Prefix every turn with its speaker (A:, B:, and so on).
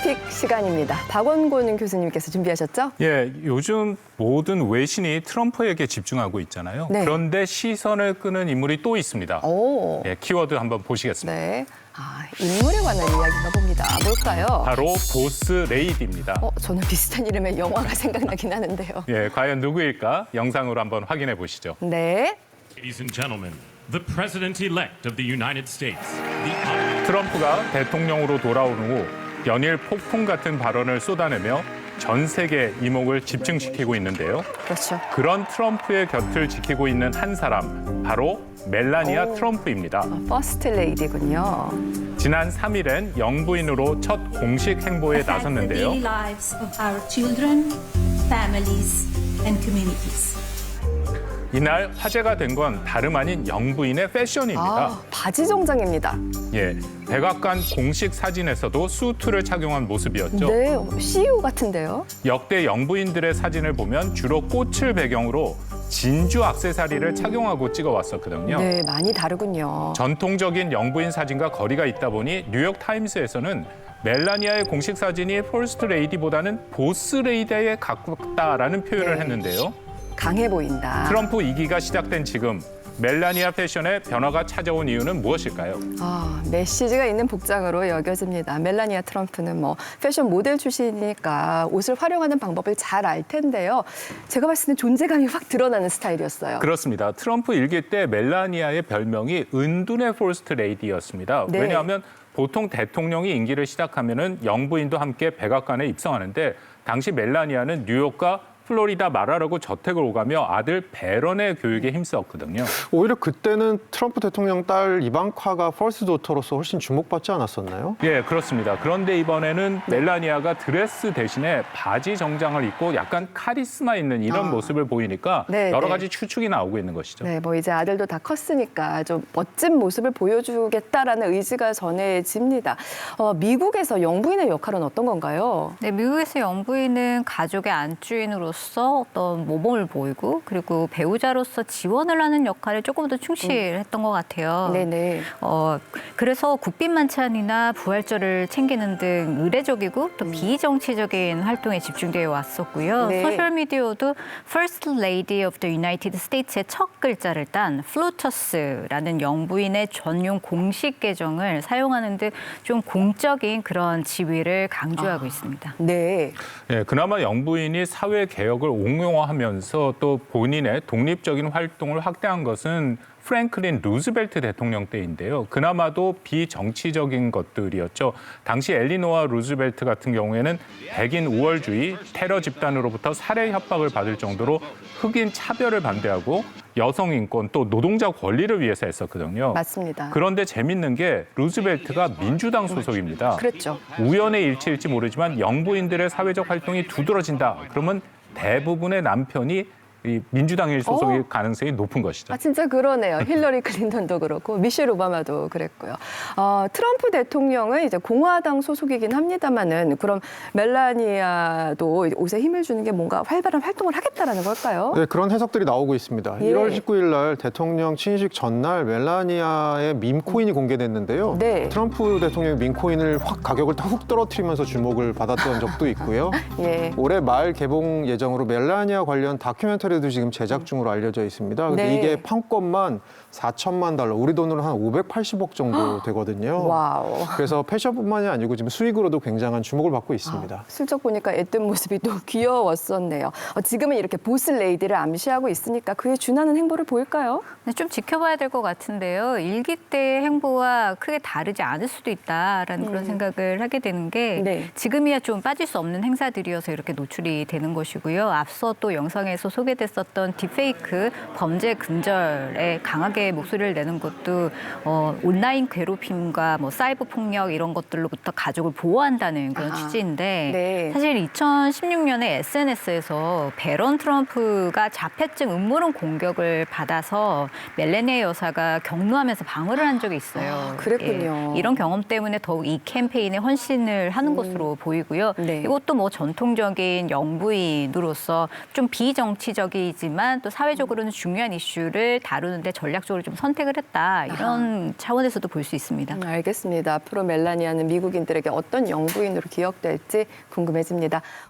A: 올림픽 시간입니다. 박원곤 교수님께서 준비하셨죠?
B: 예, 요즘 모든 외신이 트럼프에게 집중하고 있잖아요.
A: 네.
B: 그런데 시선을 끄는 인물이 또 있습니다.
A: 오,
B: 예, 키워드 한번 보시겠습니다.
A: 네. 인물에 관한 이야기가 봅니다. 뭘까요?
B: 바로 보스 레이디입니다.
A: 저는 비슷한 이름의 영화가 생각나긴 하는데요.
B: 예, 과연 누구일까? 영상으로 한번 확인해 보시죠.
A: 네.
C: Ladies and gentlemen, the president-elect of the United States.
B: 트럼프가 대통령으로 돌아온 후 연일 폭풍 같은 발언을 쏟아내며 전 세계 이목을 집중시키고 있는데요.
A: 그렇죠.
B: 그런 트럼프의 곁을 지키고 있는 한 사람, 바로 멜라니아 트럼프입니다.
A: 퍼스트 레이디군요.
B: 지난 3일엔 영부인으로 첫 공식 행보에 나섰는데요.
D: The daily lives of our children, families, and communities.
B: 이날 화제가 된 건 다름 아닌 영부인의 패션입니다.
A: 바지 정장입니다.
B: 예, 백악관 공식 사진에서도 수트를 착용한 모습이었죠.
A: 네, CU 같은데요.
B: 역대 영부인들의 사진을 보면 주로 꽃을 배경으로 진주 액세서리를 착용하고 찍어왔었거든요.
A: 네, 많이 다르군요.
B: 전통적인 영부인 사진과 거리가 있다 보니 뉴욕 타임스에서는 멜라니아의 공식 사진이 퍼스트 레이디보다는 보스 레이디에 가깝다라는 표현을
A: 네.
B: 했는데요.
A: 강해 보인다.
B: 트럼프 2기가 시작된 지금 멜라니아 패션에 변화가 찾아온 이유는 무엇일까요?
A: 메시지가 있는 복장으로 여겨집니다. 멜라니아 트럼프는 패션 모델 출신이니까 옷을 활용하는 방법을 잘 알 텐데요. 제가 봤을 때는 존재감이 확 드러나는 스타일이었어요.
B: 그렇습니다. 트럼프 1기 때 멜라니아의 별명이 은둔의 퍼스트 레이디였습니다.
A: 네.
B: 왜냐하면 보통 대통령이 임기를 시작하면은 영부인도 함께 백악관에 입성하는데 당시 멜라니아는 뉴욕과 플로리다 마라라고 저택을 오가며 아들 베런의 교육에 힘썼거든요.
E: 오히려 그때는 트럼프 대통령 딸 이방카가 퍼스트 도터로서 훨씬 주목받지 않았었나요?
B: 예, 그렇습니다. 그런데 이번에는 멜라니아가 드레스 대신에 바지 정장을 입고 약간 카리스마 있는 이런 모습을 보이니까
A: 네,
B: 여러
A: 네.
B: 가지 추측이 나오고 있는 것이죠.
A: 네, 이제 아들도 다 컸으니까 좀 멋진 모습을 보여주겠다라는 의지가 전해집니다. 미국에서 영부인의 역할은 어떤 건가요?
F: 네, 미국에서 영부인은 가족의 안주인으로서 어떤 모범을 보이고 그리고 배우자로서 지원을 하는 역할에 조금 더 충실했던 것 같아요.
A: 네네.
F: 그래서 국빈 만찬이나 부활절을 챙기는 등 의례적이고 또 비정치적인 활동에 집중되어 왔었고요.
A: 네.
F: 소셜미디어도 First Lady of the United States의 첫 글자를 딴 플루터스라는 영부인의 전용 공식 계정을 사용하는 등 좀 공적인 그런 지위를 강조하고 있습니다.
A: 네.
B: 예, 그나마 영부인이 사회 개혁을 옹호하면서 또 본인의 독립적인 활동을 확대한 것은 프랭클린 루즈벨트 대통령 때인데요. 그나마도 비정치적인 것들이었죠. 당시 엘리노아 루즈벨트 같은 경우에는 백인 우월주의, 테러 집단으로부터 살해 협박을 받을 정도로 흑인 차별을 반대하고 여성 인권 또 노동자 권리를 위해서 했었거든요.
A: 맞습니다.
B: 그런데 재밌는 게 루즈벨트가 민주당 소속입니다.
A: 그랬죠.
B: 우연의 일치일지 모르지만 영부인들의 사회적 활동이 두드러진다. 그러면 대부분의 남편이 이 민주당일 소속일 가능성이 높은 것이죠.
A: 진짜 그러네요. 힐러리 클린턴도 그렇고 미셸 오바마도 그랬고요. 트럼프 대통령은 이제 공화당 소속이긴 합니다만은 그럼 멜라니아도 옷에 힘을 주는 게 뭔가 활발한 활동을 하겠다라는 걸까요?
E: 네, 그런 해석들이 나오고 있습니다.
A: 예.
E: 1월 19일 날 대통령 친식 전날 멜라니아의 밈코인이 공개됐는데요.
A: 네.
E: 트럼프 대통령의 밈코인을 가격을 훅 떨어뜨리면서 주목을 받았던 적도 있고요.
A: 예.
E: 올해 말 개봉 예정으로 멜라니아 관련 다큐멘터리도 지금 제작 중으로 알려져 있습니다. 근데
A: 네.
E: 이게 판권만 4천만 달러, 우리 돈으로 한 580억 정도 되거든요.
A: 와우.
E: 그래서 패션뿐만이 아니고 지금 수익으로도 굉장한 주목을 받고 있습니다.
A: 슬쩍 보니까 애뜬 모습이 또 귀여웠었네요. 지금은 이렇게 보스 레이디를 암시하고 있으니까 그에 준하는 행보를 보일까요?
F: 네, 좀 지켜봐야 될 것 같은데요. 일기 때의 행보와 크게 다르지 않을 수도 있다라는 그런 생각을 하게 되는 게
A: 네.
F: 지금이야 좀 빠질 수 없는 행사들이어서 이렇게 노출이 되는 것이고요. 앞서 또 영상에서 소개됐었던 딥페이크 범죄 근절에 강하게 목소리를 내는 것도 온라인 괴롭힘과 사이버 폭력 이런 것들로부터 가족을 보호한다는 그런 취지인데
A: 네.
F: 사실 2016년에 SNS에서 베런 트럼프가 자폐증 음모론 공격을 받아서 멜라니아 여사가 격노하면서 방어를 한 적이 있어요.
A: 그랬군요.
F: 예, 이런 경험 때문에 더욱 이 캠페인에 헌신을 하는 것으로 보이고요.
A: 네.
F: 이것도 전통적인 영부인으로서 좀 비정치적인 정치적이지만 또 사회적으로는 중요한 이슈를 다루는데 전략적으로 좀 선택을 했다. 이런 차원에서도 볼 수 있습니다.
A: 알겠습니다. 앞으로 멜라니아는 미국인들에게 어떤 영부인으로 기억될지 궁금해집니다.